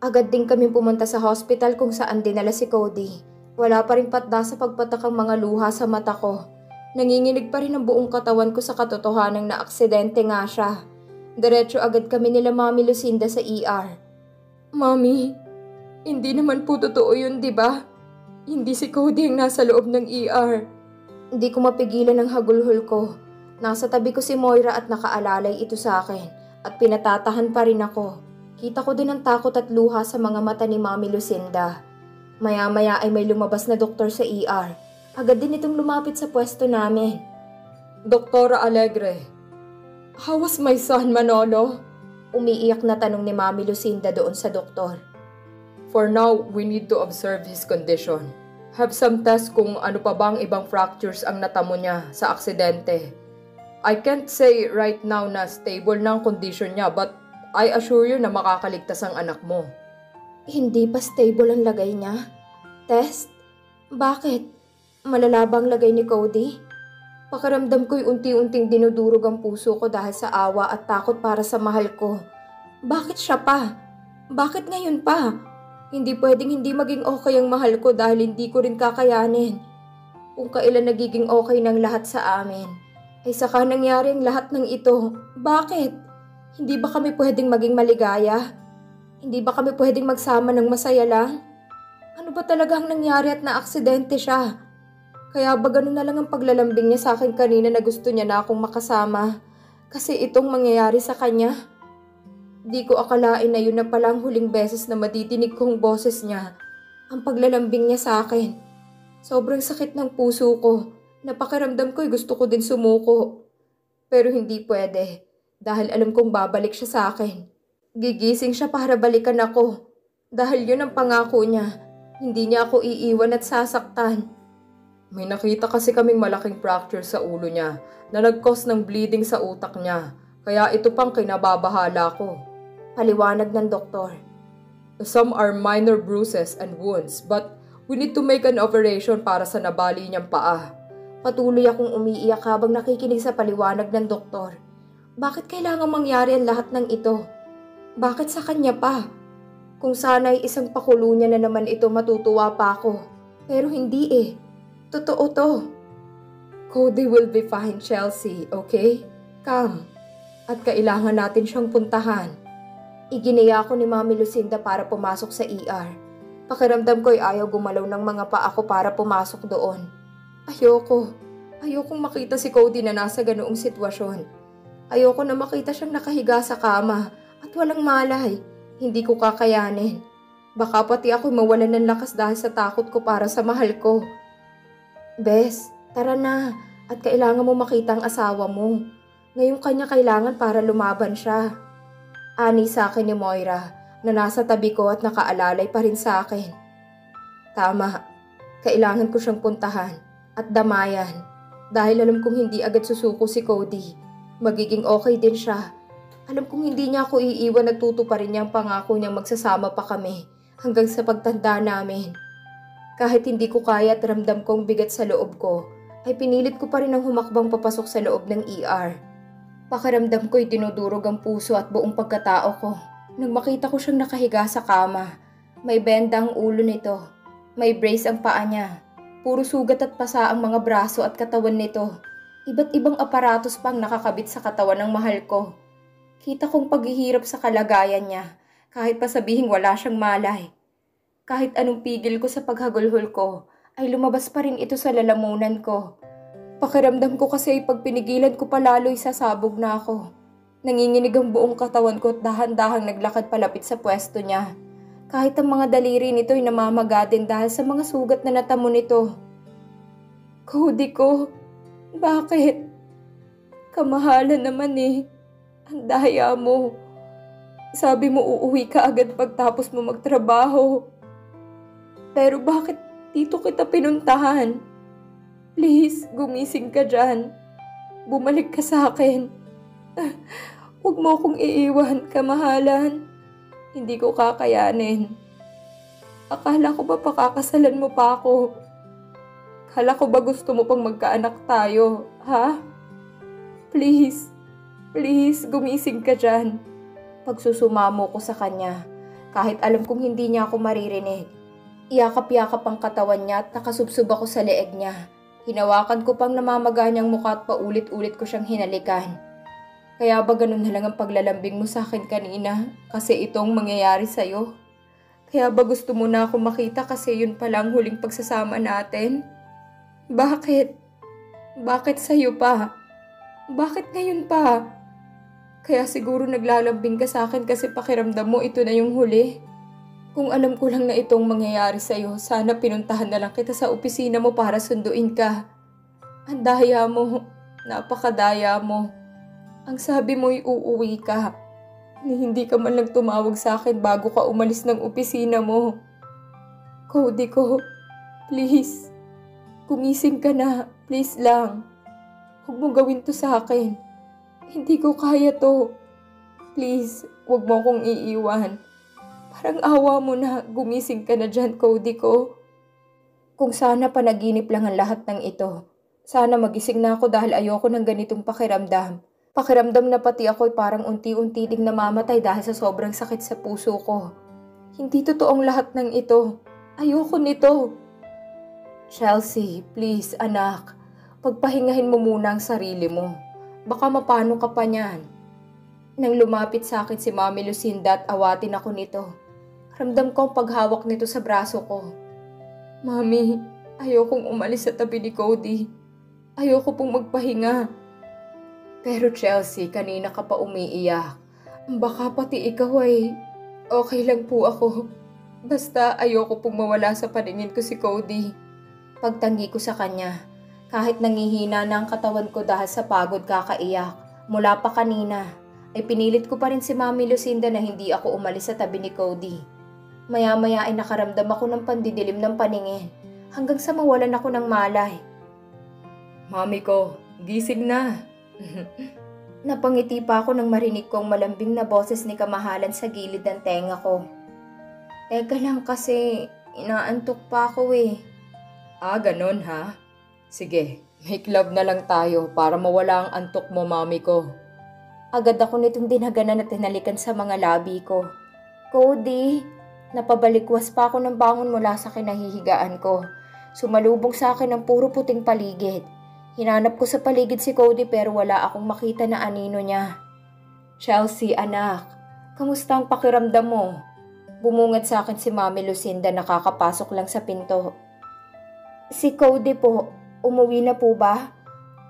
Agad din kami pumunta sa hospital kung saan dinala si Cody. Wala pa rin patda sa pagpatakang mga luha sa mata ko. Nanginginig pa rin ang buong katawan ko sa katotohanang na aksidente nga siya. Diretso agad kami nila Mami Lucinda sa ER. Mami, hindi naman po totoo yun, di ba? Hindi si Cody ang nasa loob ng ER. Hindi ko mapigilan ang hagulhol ko. Nasa tabi ko si Moira at nakaalalay ito sa akin at pinatatahan pa rin ako. Kita ko din ang takot at luha sa mga mata ni Mami Lucinda. Maya-maya ay may lumabas na doktor sa ER. Agad din itong lumapit sa pwesto namin. Doktora Alegre, how was my son, Manolo? Umiiyak na tanong ni Mami Lucinda doon sa doktor. For now, we need to observe his condition. Have some tests kung ano pa bang ibang fractures ang natamo niya sa aksidente. I can't say right now na stable na ang condition niya but I assure you na makakaligtas ang anak mo. Hindi pa stable ang lagay niya? Test? Bakit? Malala bang lagay ni Cody? Pakiramdam ko'y unti-unting dinudurog ang puso ko dahil sa awa at takot para sa mahal ko. Bakit siya pa? Bakit ngayon pa? Hindi pwedeng hindi maging okay ang mahal ko dahil hindi ko rin kakayanin. Kung kailan nagiging okay ng lahat sa amin, ay saka nangyari ang lahat ng ito. Bakit? Hindi ba kami pwedeng maging maligaya? Hindi ba kami pwedeng magsama ng masaya lang? Ano ba talagang nangyari at na-aksidente siya? Kaya ba ganun na lang ang paglalambing niya sa akin kanina na gusto niya na akong makasama? Kasi itong mangyayari sa kanya? Di ko akalain na yun na palang huling beses na madidinig kong boses niya. Ang paglalambing niya sa akin. Sobrang sakit ng puso ko. Napakiramdam ko'y gusto ko din sumuko. Pero hindi pwede. Dahil alam kong babalik siya sa akin. Gigising siya para balikan ako. Dahil yun ang pangako niya. Hindi niya ako iiwan at sasaktan. May nakita kasi kaming malaking fracture sa ulo niya na nag-cause ng bleeding sa utak niya. Kaya ito pang kinababahala ko. Paliwanag ng doktor. Some are minor bruises and wounds but we need to make an operation para sa nabali niyang paa. Patuloy akong umiiyak habang nakikinig sa paliwanag ng doktor. Bakit kailangang mangyari ang lahat ng ito? Bakit sa kanya pa? Kung sana'y isang pakulo niya na naman ito, matutuwa pa ako. Pero hindi eh. Totoo to. Cody will be fine, Chelsea, okay? Come. At kailangan natin siyang puntahan. Iginaya ako ni Mami Lucinda para pumasok sa ER. Pakiramdam ko'y ayaw gumalaw ng mga paa ko para pumasok doon. Ayokong makita si Cody na nasa ganoong sitwasyon. Ayoko na makita siyang nakahiga sa kama at walang malay. Hindi ko kakayanin. Baka pati ako mawalan ng lakas dahil sa takot ko para sa mahal ko. Bes, tara na at kailangan mo makita ang asawa mo. Ngayon kanya kailangan para lumaban siya. Ani sa akin ni Moira na nasa tabi ko at nakaalalay pa rin sa akin. Tama, kailangan ko siyang puntahan at damayan dahil alam kong hindi agad susuko si Cody. Magiging okay din siya. Alam kong hindi niya ako iiwan at tutuparin niya ang pangako niyang magsasama pa kami hanggang sa pagtanda namin. Kahit hindi ko kaya at ramdam kong bigat sa loob ko, ay pinilit ko pa rin ang humakbang papasok sa loob ng ER. Pakiramdam ko'y dinudurog ang puso at buong pagkatao ko. Nang makita ko siyang nakahiga sa kama, may benda ang ulo nito. May brace ang paa niya. Puro sugat at pasa ang mga braso at katawan nito. Iba't ibang aparatos pang nakakabit sa katawan ng mahal ko. Kita kong paghihirap sa kalagayan niya, kahit pa sabihing wala siyang malay. Kahit anong pigil ko sa paghagulhol ko, ay lumabas pa rin ito sa lalamunan ko. Pakiramdam ko kasi pag pinigilan ko palalo'y sasabog na ako. Nanginginig ang buong katawan ko at dahan-dahang naglakad palapit sa pwesto niya. Kahit ang mga daliri nito'y namamaga din dahil sa mga sugat na natamo nito. Cody ko. Bakit? Kamahalan naman eh. Ang daya mo. Sabi mo uuwi ka agad pagtapos mo magtrabaho. Pero bakit dito kita pinuntahan? Please, gumising ka dyan. Bumalik ka sa akin. Huwag mo akong iiwan, kamahalan. Hindi ko kakayanin. Akala ko ba pakakasalan mo pa ako? Akala ko ba gusto mo pang magkaanak tayo, ha? Please, gumising ka dyan. Pagsusumamo ko sa kanya, kahit alam kong hindi niya ako maririnig. Iyakap-yakap ang katawan niya at nakasubsob ako sa leeg niya. Hinawakan ko pang namamaga niyang mukha at paulit-ulit ko siyang hinalikan. Kaya ba ganun na lang ang paglalambing mo sa akin kanina kasi itong mangyayari sa'yo? Kaya ba gusto mo na ako makita kasi yun pala ang huling pagsasama natin? Bakit? Bakit sa'yo pa? Bakit ngayon pa? Kaya siguro naglalambing ka sa akin kasi pakiramdam mo ito na yung huli. Kung alam ko lang na itong mangyayari sa'yo, sana pinuntahan na lang kita sa opisina mo para sunduin ka. Ang daya mo, napakadaya mo. Ang sabi mo'y uuwi ka. Hindi ka man lang tumawag sa akin bago ka umalis ng opisina mo. Cody ko, please. Gumising ka na, please lang. Huwag mo gawin to sa akin. Hindi ko kaya to. Please, huwag mo akong iiwan. Parang awa mo na, gumising ka na dyan, Cody ko. Kung sana panaginip lang ang lahat ng ito. Sana magising na ako dahil ayoko ng ganitong pakiramdam. Pakiramdam na pati ako'y parang unti-unti ding namamatay dahil sa sobrang sakit sa puso ko. Hindi totoong lahat ng ito. Ayoko nito. Chelsea, please anak. Pagpahingahin mo muna ang sarili mo. Baka mapano ka pa niyan. Nang lumapit sa akin si Mami Lucinda at awatin ako nito. Ramdam ko ang paghawak nito sa braso ko. Mami, ayokong umalis sa tabi ni Cody. Ayoko pong magpahinga. Pero Chelsea, kanina ka pa umiiyak. Baka pati ikaw ay okay lang po ako. Basta ayoko pong mawala sa paningin ko si Cody. Pagtanggi ko sa kanya, kahit nangihina na ang katawan ko dahil sa pagod kakaiyak, mula pa kanina, ay pinilit ko pa rin si Mami Lucinda na hindi ako umalis sa tabi ni Cody. Maya-maya ay nakaramdam ako ng pandidilim ng paningin, hanggang sa mawalan ako ng malay. Mami ko, gising na. Napangiti pa ako nang marinig ko ang malambing na boses ni Kamahalan sa gilid ng tenga ko. Teka lang kasi, inaantok pa ako eh. Ah, ganon ha? Sige, make love na lang tayo para mawala ang antok mo, mami ko. Agad ako nitong dinaganan at tinalikan sa mga labi ko. Cody, napabalikwas pa ako ng bangon mula sa kinahihigaan ko. Sumalubong sa akin ang puro puting paligid. Hinanap ko sa paligid si Cody pero wala akong makita na anino niya. Chelsea, anak, kamusta ang pakiramdam mo? Bumungad sa akin si Mami Lucinda na kakapasok lang sa pinto. Si Cody po, umuwi na po ba?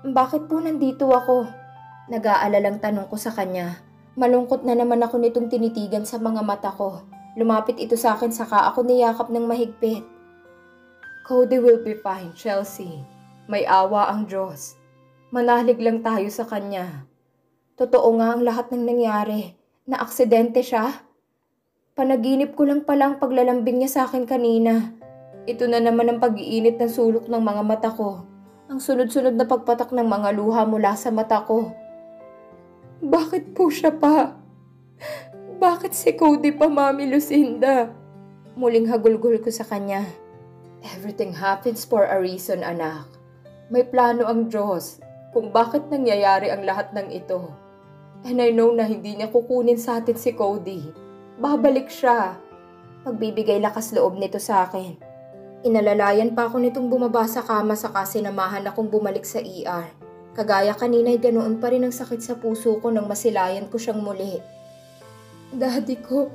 Bakit po nandito ako? Nag-aalalang tanong ko sa kanya. Malungkot na naman ako nitong tinitigan sa mga mata ko. Lumapit ito sa akin saka ako niyakap ng mahigpit. Cody will be fine, Chelsea. May awa ang Diyos. Manalig lang tayo sa Kanya. Totoo nga ang lahat ng nangyari. Na aksidente siya. Panaginip ko lang pala ang paglalambing niya sa akin kanina. Ito na naman ang pag-iinit ng sulok ng mga mata ko. Ang sunod-sunod na pagpatak ng mga luha mula sa mata ko. Bakit po siya pa? Bakit si Cody pa, Mami Lucinda? Muling hagulgol ko sa kanya. Everything happens for a reason, anak. May plano ang Diyos kung bakit nangyayari ang lahat ng ito. And I know na hindi niya kukunin sa atin si Cody. Babalik siya. Pagbibigay lakas loob nito sa akin. Inalalayan pa ako nitong bumaba sa kama saka sinamahan akong bumalik sa ER. Kagaya kanina'y ganoon pa rin ang sakit sa puso ko nang masilayan ko siyang muli. Daddy ko,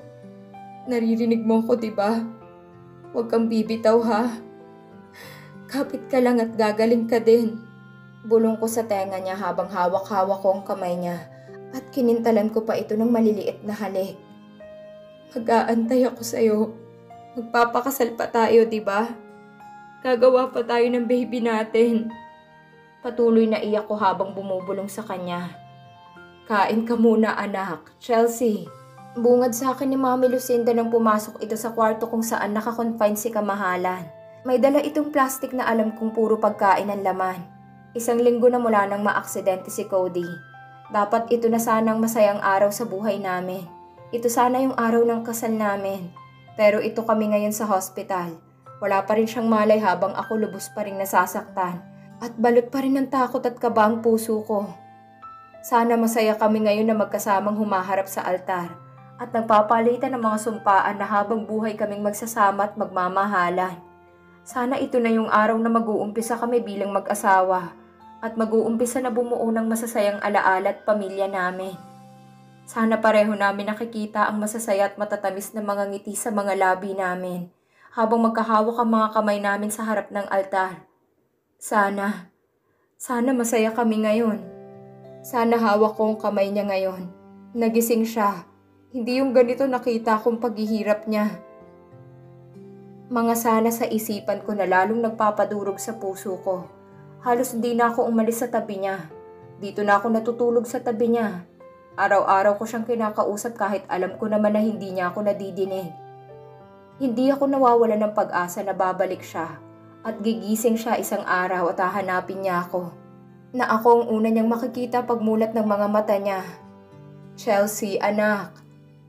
naririnig mo ko diba? Huwag kang bibitaw ha. Kapit ka lang at gagaling ka din. Bulong ko sa tenga niya habang hawak-hawak ko ang kamay niya at kinintalan ko pa ito ng maliliit na halik. Mag-aantay ako sa'yo. Magpapakasal pa tayo, diba? Gagawa pa tayo ng baby natin. Patuloy na iyak ko habang bumubulong sa kanya. Kain ka muna, anak. Chelsea. Bungad sa akin ni Mami Lucinda nang pumasok ito sa kwarto kung saan nakakonfine si Kamahalan. May dala itong plastic na alam kong puro pagkain ang laman. 1 linggo na mula nang maaksidente si Cody. Dapat ito na sanang masayang araw sa buhay namin. Ito sana yung araw ng kasal namin. Pero ito kami ngayon sa hospital. Wala pa rin siyang malay habang ako lubos pa rin nasasaktan. At balot pa rin ng takot at kaba ang puso ko. Sana masaya kami ngayon na magkasamang humaharap sa altar. at nagpapalitan ng mga sumpaan na habang buhay kaming magsasama at magmamahalan. Sana ito na yung araw na mag-uumpisa kami bilang mag-asawa at mag-uumpisa na bumuo ng masasayang alaala at pamilya namin. Sana pareho namin nakikita ang masasaya at matatamis na mga ngiti sa mga labi namin habang magkahawak ang mga kamay namin sa harap ng altar. Sana masaya kami ngayon. Sana hawak ko ang kamay niya ngayon. Nagising siya. Hindi yung ganito nakita kong paghihirap niya. Mga sana sa isipan ko na lalong nagpapadurog sa puso ko. Halos hindi na ako umalis sa tabi niya. Dito na ako natutulog sa tabi niya. Araw-araw ko siyang kinakausap kahit alam ko naman na hindi niya ako nadidinig. Hindi ako nawawala ng pag-asa na babalik siya at gigising siya isang araw at hahanapin niya ako. Na ako ang una niyang makikita pagmulat ng mga mata niya. Chelsea, anak.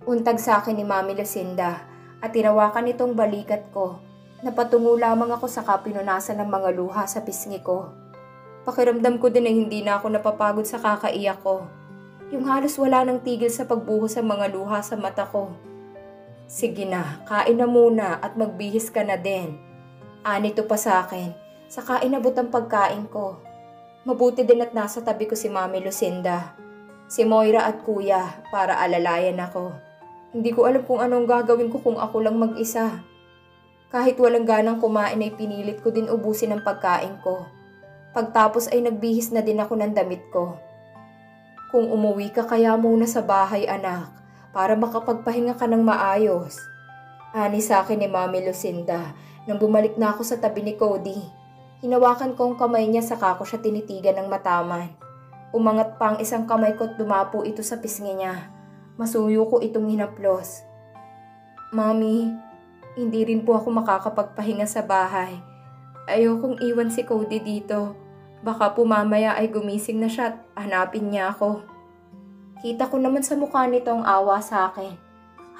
Untag sa akin ni Mami Lucinda at tinawakan nitong balikat ko. Napatungo lamang ako sa pinunasan ng mga luha sa pisngi ko. Pakiramdam ko din na hindi na ako napapagod sa kakaiyak ko. Yung halos wala nang tigil sa pagbuhos ng mga luha sa mata ko. Sige na, kain na muna at magbihis ka na din. Anito pa sa akin, saka inabot ang pagkain ko. Mabuti din at nasa tabi ko si Mami Lucinda, si Moira at Kuya para alalayan ako. Hindi ko alam kung anong gagawin ko kung ako lang mag-isa. Kahit walang ganang kumain ay pinilit ko din ubusin ang pagkain ko. Pagtapos ay nagbihis na din ako ng damit ko. Kung umuwi ka kaya muna sa bahay anak para makapagpahinga ka ng maayos. Ani sa akin ni Mami Lucinda nang bumalik na ako sa tabi ni Cody. Hinawakan ko ang kamay niya saka ko siya tinitigan ng mataman. Umangat pa ang isang kamay ko at dumapo ito sa pisngi niya. Masuyo ko itong hinaplos. Mami, hindi rin po ako makakapagpahinga sa bahay. Ayokong iwan si Cody dito. Baka po mamaya ay gumising na siya at hanapin niya ako. Kita ko naman sa mukha nito ang awa sa akin.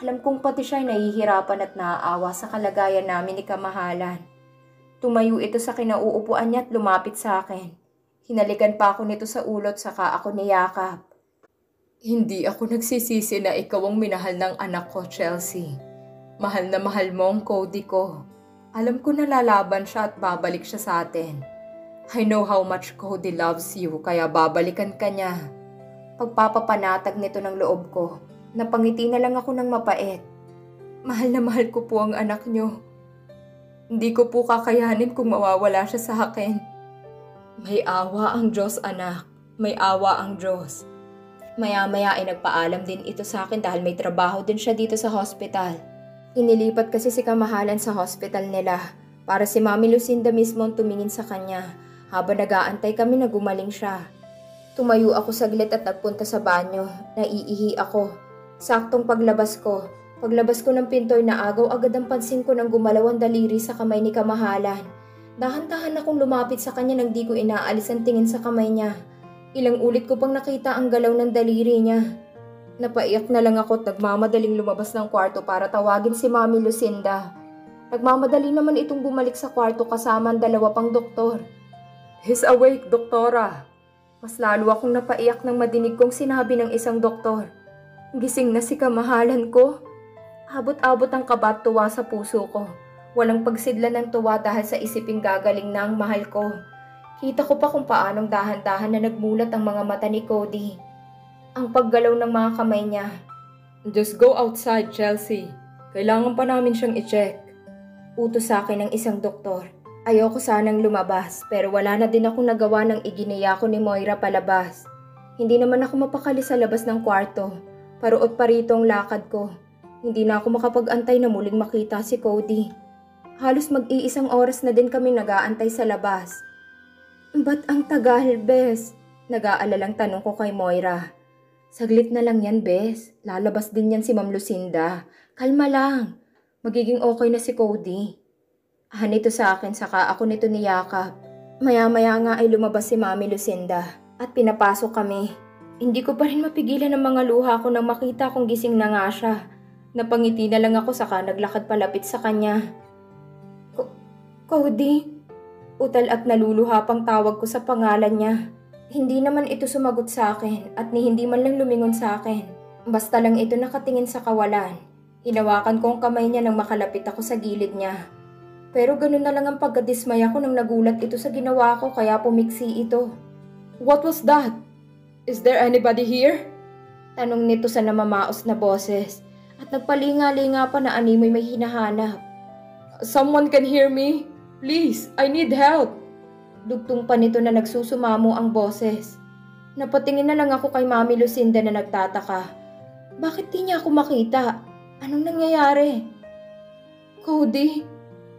Alam kong pati siya ay nahihirapan at naaawa sa kalagayan namin ni Kamahalan. Tumayo ito sa kinauupuan niya at lumapit sa akin. Hinalikan pa ako nito sa ulot saka ako niyakap. Hindi ako nagsisisi na ikaw ang minahal ng anak ko, Chelsea. Mahal na mahal mo ang Cody ko. Alam ko na lalaban siya at babalik siya sa atin. I know how much Cody loves you kaya babalikan ka niya. Pagpapapanatag nito ng loob ko, napangiti na lang ako ng mapait. Mahal na mahal ko po ang anak niyo. Hindi ko po kakayanin kung mawawala siya sa akin. May awa ang Diyos, anak. May awa ang Diyos. Maya-maya ay nagpaalam din ito sa akin dahil may trabaho din siya dito sa hospital. Inilipat kasi si Kamahalan sa hospital nila para si Mami Lucinda mismo ang tumingin sa kanya habang nag-aantay kami na gumaling siya. Tumayo ako saglit at nagpunta sa banyo. Naiihi ako. Saktong paglabas ko ng pinto ay naagaw agad ang pansin ko nang gumalaw ang daliri sa kamay ni Kamahalan. Dahan-dahan akong lumapit sa kanya nang di ko inaalis ang tingin sa kamay niya. Ilang ulit ko pang nakita ang galaw ng daliri niya. Napaiyak na lang ako at nagmamadaling lumabas ng kwarto para tawagin si Mami Lucinda. Nagmamadali naman itong bumalik sa kwarto kasama ang dalawa pang doktor. He's awake, doktora. Mas lalo akong napaiyak nang madinig kong sinabi ng isang doktor. Gising na si Kamahalan ko. Abot-abot ang kaba at tuwa sa puso ko. Walang pagsidla ng tuwa dahil sa isiping gagaling na ang mahal ko. Kita ko pa kung paanong dahan-dahan na nagmulat ang mga mata ni Cody. Ang paggalaw ng mga kamay niya. Just go outside, Chelsea. Kailangan pa namin siyang i-check. Utos sa akin ng isang doktor. Ayoko sanang lumabas pero wala na din akong nagawa ng iginiya ko ni Moira palabas. Hindi naman ako mapakali sa labas ng kwarto. Paruot pa rito ang lakad ko. Hindi na ako makapag-antay na muling makita si Cody. Halos mag-iisang oras na din kami nag-aantay sa labas. Ba't ang tagal, Bes? Nag-aalalang tanong ko kay Moira. Saglit na lang yan, Bes. Lalabas din yan si Ma'am Lucinda. Kalma lang. Magiging okay na si Cody. Nito sa akin saka ako nito niyakap. Maya-maya nga ay lumabas si Mami Lucinda at pinapasok kami. Hindi ko pa rin mapigilan ang mga luha ko nang makita kong gising na nga siya. Napangiti na lang ako saka naglakad palapit sa kanya. Cody? Utal at naluluha pang tawag ko sa pangalan niya. Hindi naman ito sumagot sa akin at ni hindi man lang lumingon sa akin. Basta lang ito nakatingin sa kawalan. Hinawakan ko ang kamay niya nang makalapit ako sa gilid niya. Pero ganun na lang ang pagkadismaya ko nang nagulat ito sa ginawa ko kaya pumiksi ito. "What was that? Is there anybody here?" Tanong nito sa namamaos na boses at nagpalinga-linga pa na animoy may hinahanap. "Someone can hear me? Please, I need help." Dugtong pa nito na nagsusumamo ang boses. Napatingin na lang ako kay Mami Lucinda na nagtataka. Bakit di niya ako makita? Anong nangyayari? "Cody?"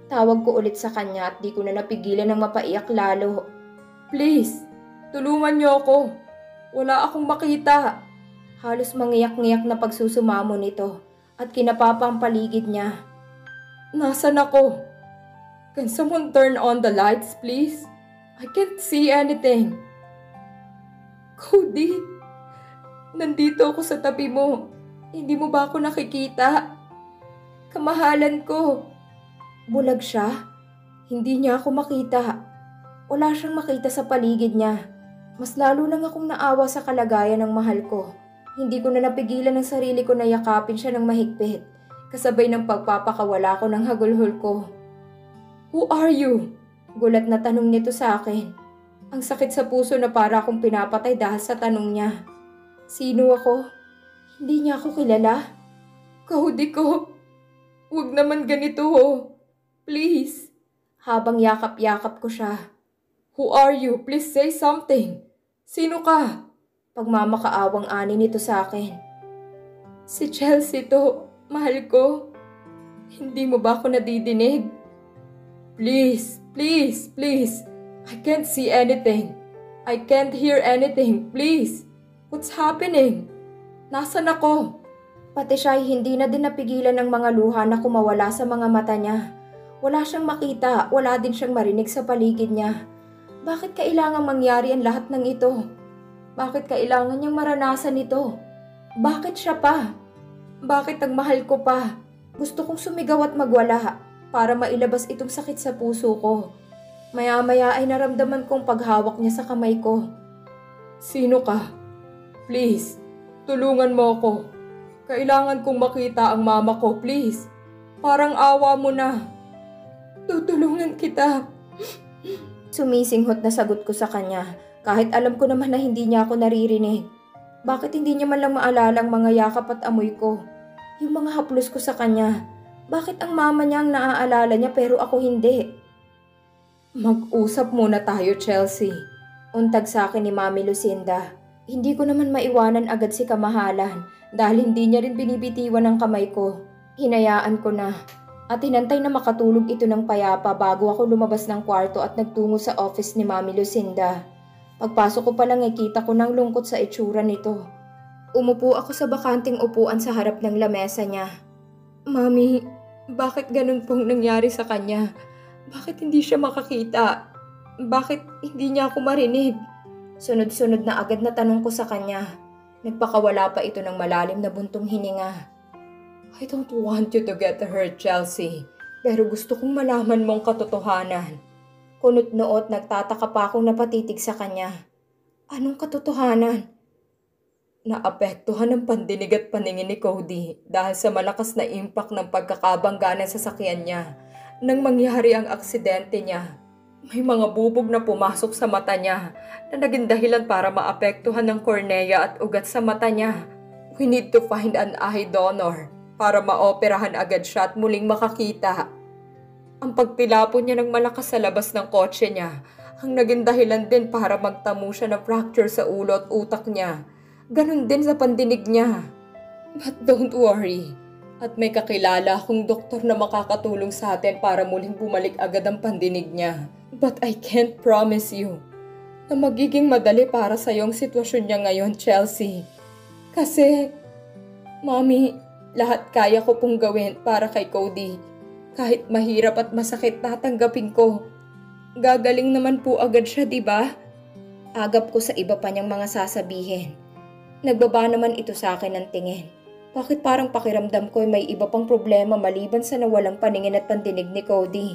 Tawag ko ulit sa kanya at di ko na napigilan ng mapaiyak lalo. "Please, tulungan niyo ako. Wala akong makita." Halos mangiyak-ngiyak na pagsusumamo nito at kinapapa ang paligid niya. "Nasaan ako? Can someone turn on the lights, please? I can't see anything." "Cody, nandito ako sa tabi mo. Hindi mo ba ako nakikita? Kamahalan ko." Bulag siya. Hindi niya ako makita. Wala siyang makita sa paligid niya. Mas lalo lang akong naawa sa kalagayan ng mahal ko. Hindi ko na napigilan ang sarili ko na yakapin siya ng mahigpit, kasabay ng pagpapakawala ko ng hagulhol ko. "Who are you?" Gulat na tanong nito sa akin. Ang sakit sa puso na para akong pinapatay dahil sa tanong niya. Sino ako? Hindi niya ako kilala. "Cody ko, huwag naman ganito ho. Please." Habang yakap-yakap ko siya. "Who are you? Please say something. Sino ka?" Pagmamakaawang ani nito sa akin. "Si Chelsea to, mahal ko. Hindi mo ba ako nadidinig? Please, please, please. I can't see anything. I can't hear anything. Please. What's happening? Nasaan ako?" Pati siya ay hindi na din napigilan ng mga luha na kumawala sa mga mata niya. Wala siyang makita, wala din siyang marinig sa paligid niya. Bakit kailangang mangyari ang lahat ng ito? Bakit kailangan niyang maranasan ito? Bakit siya pa? Bakit ang mahal ko pa? Gusto kong sumigaw at magwala para mailabas itong sakit sa puso ko. Maya-maya ay naramdaman kong paghawak niya sa kamay ko. "Sino ka? Please, tulungan mo ako. Kailangan kong makita ang mama ko, please. Parang awa mo na." "Tutulungan kita." Sumisinghot na sagot ko sa kanya, kahit alam ko naman na hindi niya ako naririnig. Bakit hindi niya man lang maalala ang mga yakap at amoy ko? Yung mga haplos ko sa kanya. Bakit ang mama niya ang naaalala niya pero ako hindi? "Mag-usap muna tayo, Chelsea." Untag sa akin ni Mami Lucinda. Hindi ko naman maiwanan agad si kamahalan dahil hindi niya rin binibitiwan ang kamay ko. Hinayaan ko na at hinantay na makatulog ito ng payapa bago ako lumabas ng kwarto at nagtungo sa office ni Mami Lucinda. Pagpasok ko pa lang ay kita ko ng lungkot sa itsura nito. Umupo ako sa bakanting upuan sa harap ng lamesa niya. "Mami, bakit ganun pong nangyari sa kanya? Bakit hindi siya makakita? Bakit hindi niya ako marinig?" Sunod-sunod na agad na tanong ko sa kanya. Nagpakawala pa ito ng malalim na buntong hininga. "I don't want you to get hurt, Chelsea. Pero gusto kong malaman mong katotohanan." Kunot-noot nagtataka pa akong napatitig sa kanya. "Anong katotohanan?" "Naapektuhan ang pandinig at paningin ni Cody dahil sa malakas na impact ng pagkakabangga ng sasakyan niya nang mangyari ang aksidente niya. May mga bubog na pumasok sa mata niya na naging dahilan para maapektuhan ng kornea at ugat sa mata niya. We need to find an eye donor para maoperahan agad siya at muling makakita. Ang pagpilapon niya ng malakas sa labas ng kotse niya ang naging dahilan din para magtamo siya ng fracture sa ulo at utak niya. Ganun din sa pandinig niya. But don't worry. At may kakilala akong doktor na makakatulong sa atin para muling bumalik agad ang pandinig niya. But I can't promise you na magiging madali para sa iyong sitwasyon niya ngayon, Chelsea. Kasi, Mommy, lahat kaya ko pong gawin para kay Cody. Kahit mahirap at masakit, tatanggapin ko. Gagaling naman po agad siya, diba?" Agap ko sa iba pa niyang mga sasabihin. Nagbaba naman ito sa akin ng tingin. Bakit parang pakiramdam ko ay may iba pang problema maliban sa nawalang paningin at pandinig ni Cody?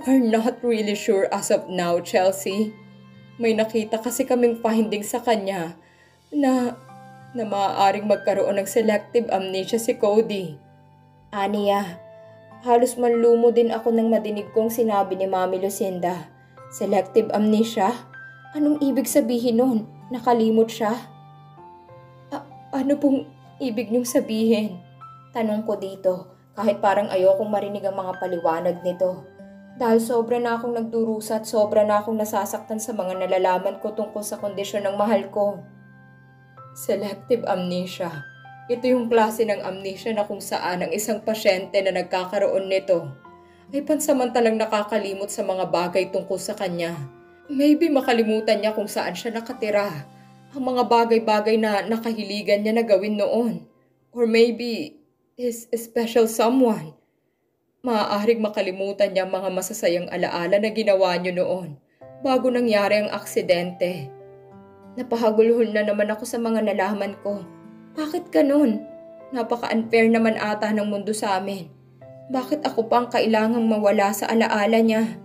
"We're not really sure as of now, Chelsea. May nakita kasi kaming finding sa kanya na na maaaring magkaroon ng selective amnesia si Cody. Aniya, halos manlumo din ako nang madinig kong sinabi ni Mami Lucinda. Selective amnesia? Anong ibig sabihin nun? Nakalimot siya? Ano pong ibig niyong sabihin? Tanong ko dito, kahit parang ayokong marinig ang mga paliwanag nito. Dahil sobra na akong nagdurusa at sobra na akong nasasaktan sa mga nalalaman ko tungkol sa kondisyon ng mahal ko. Selective amnesia. Ito yung klase ng amnesia na kung saan ang isang pasyente na nagkakaroon nito ay pansamantalang nakakalimot sa mga bagay tungkol sa kanya. Maybe makalimutan niya kung saan siya nakatira, ang mga bagay-bagay na nakahiligan niya na gawin noon. Or maybe his special someone. Maaaring makalimutan niya ang mga masasayang alaala na ginawa niyo noon bago nangyari ang aksidente. Napahagulhol na naman ako sa mga nalaman ko. Bakit ganun? Napaka-unfair naman ata ng mundo sa amin. Bakit ako pang kailangang mawala sa alaala niya?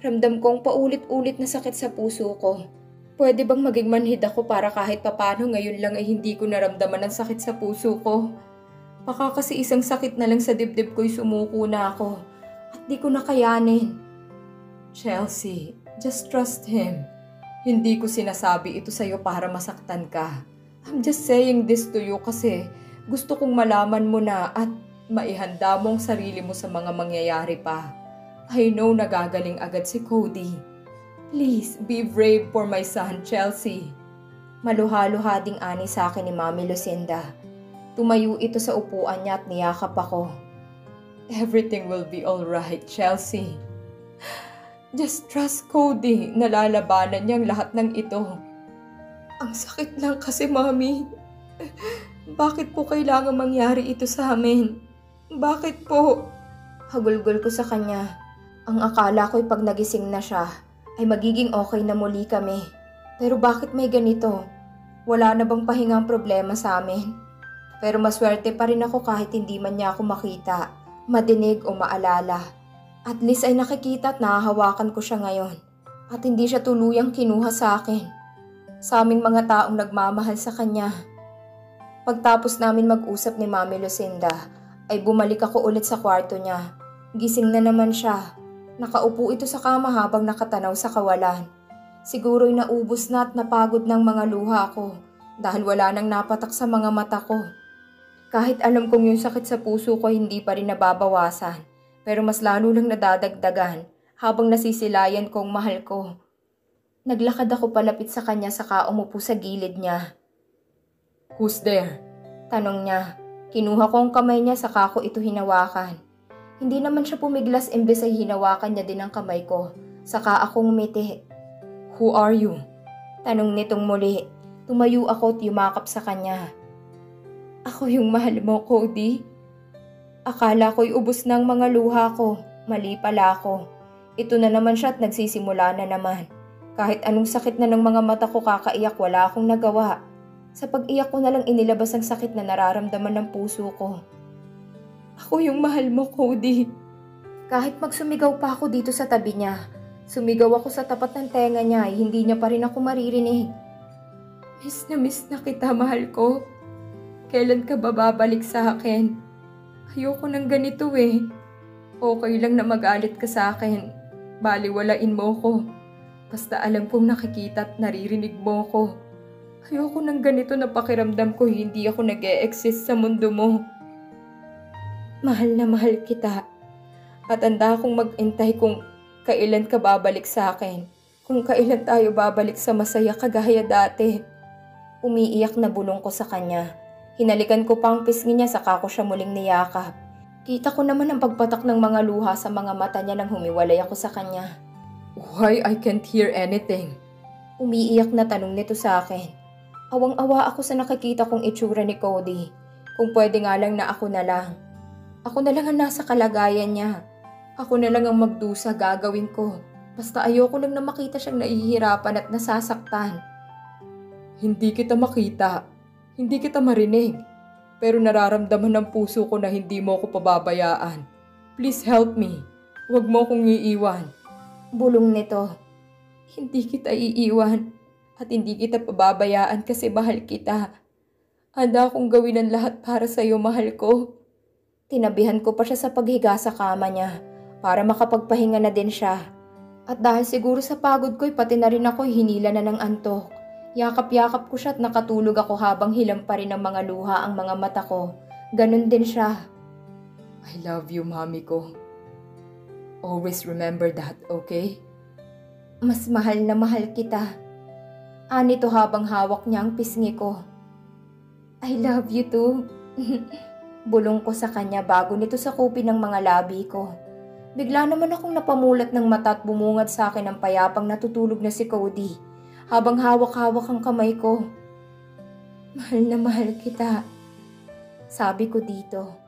Ramdam kong paulit-ulit na sakit sa puso ko. Pwede bang maging manhid ako para kahit papano ngayon lang ay hindi ko naramdaman ang sakit sa puso ko? Baka kasi isang sakit na lang sa dibdib ko'y sumuko na ako at di ko nakayanin. Chelsea, just trust him. Hindi ko sinasabi ito sa'yo para masaktan ka. I'm just saying this to you kasi gusto kong malaman mo na at maihanda mo ang sarili mo sa mga mangyayari pa. I know nagagaling agad si Cody. Please, be brave for my son, Chelsea. Maluha-luha ding ani sa akin ni Mami Lucinda. Tumayo ito sa upuan niya at niyakap ako. Everything will be alright, Chelsea. Just trust Cody. Nalalabanan niyang lahat ng ito. Ang sakit lang kasi, Mami. Bakit po kailangan mangyari ito sa amin? Bakit po? Hagulgol ko sa kanya. Ang akala ko'y pag nagising na siya, ay magiging okay na muli kami. Pero bakit may ganito? Wala na bang pahingang problema sa amin? Pero maswerte pa rin ako kahit hindi man niya ako makita, madinig o maalala. At least ay nakikita at nahahawakan ko siya ngayon. At hindi siya tuluyang kinuha sa akin. Sa aming mga taong nagmamahal sa kanya. Pagtapos namin mag-usap ni Mami Lucinda, ay bumalik ako ulit sa kwarto niya. Gising na naman siya. Nakaupo ito sa kama habang nakatanaw sa kawalan. Siguro'y naubos na at napagod ng mga luha ko dahil wala nang napatak sa mga mata ko. Kahit alam kong yung sakit sa puso ko hindi pa rin nababawasan, pero mas lalo lang nadadagdagan habang nasisilayan kong mahal ko. Naglakad ako palapit sa kanya saka umupo sa gilid niya. Who's there? Tanong niya. Kinuha ko ang kamay niya saka ko ito hinawakan. Hindi naman siya pumiglas imbes ay hinawakan niya din ang kamay ko. Saka akong ngumiti. Who are you? Tanong nitong muli. Tumayo ako at yumakap sa kanya. Ako yung mahal mo, Cody. Akala ko'y ubos na ang mga luha ko. Mali pala ako. Ito na naman siya at nagsisimula na naman. Kahit anong sakit na ng mga mata ko kakaiyak, wala akong nagawa. Sa pag-iyak ko na lang inilabas ang sakit na nararamdaman ng puso ko. Ako yung mahal mo, Cody. Kahit magsumigaw pa ako dito sa tabi niya, sumigaw ako sa tapat ng tenga niya ay hindi niya pa rin ako maririnig. Miss na kita, mahal ko. Kailan ka ba babalik sa akin? Ayoko ng ganito eh. Okay lang na magalit ka sa akin. Baliwalain mo ko. Basta alam kong nakikita at naririnig mo ko. Ayoko ng ganito na pakiramdam ko hindi ako nag-e-exist sa mundo mo. Mahal na mahal kita. At handa akong mag-intay kung kailan ka babalik sa akin. Kung kailan tayo babalik sa masaya kagaya dati. Umiiyak na bulong ko sa kanya. Hinalikan ko pa ang pisngi niya saka ko siya muling niyakap. Kita ko naman ang pagpatak ng mga luha sa mga mata niya nang humiwalay ako sa kanya. Why I can't hear anything? Umiiyak na tanong nito sa akin. Awang-awa ako sa nakikita kong itsura ni Cody. Kung pwede nga lang na ako na lang. Ako na lang ang nasa kalagayan niya. Ako na lang ang magdusa gagawin ko. Basta ayoko lang na makita siyang nahihirapan at nasasaktan. Hindi kita makita. Hindi kita marinig, pero nararamdaman ng puso ko na hindi mo ako pababayaan. Please help me. Huwag mo akong iiwan. Bulong nito. Hindi kita iiwan at hindi kita pababayaan kasi mahal kita. Handa akong gawin ang lahat para sa'yo, mahal ko. Tinabihan ko pa siya sa paghiga sa kama niya para makapagpahinga na din siya. At dahil siguro sa pagod ko'y pati na rin ako hinila na ng antok. Yakap-yakap ko siya at nakatulog ako habang hilam pa rin ng mga luha ang mga mata ko. Ganun din siya. I love you, mami ko. Always remember that, okay? Mas mahal na mahal kita. Anito habang hawak niya ang pisngi ko. I love you too. Bulong ko sa kanya bago nito sakupin ng mga labi ko. Bigla naman akong napamulat ng mata at bumungad sa akin ang payapang natutulog na si Cody habang hawak-hawak ang kamay ko. Mahal na mahal kita, sabi ko dito.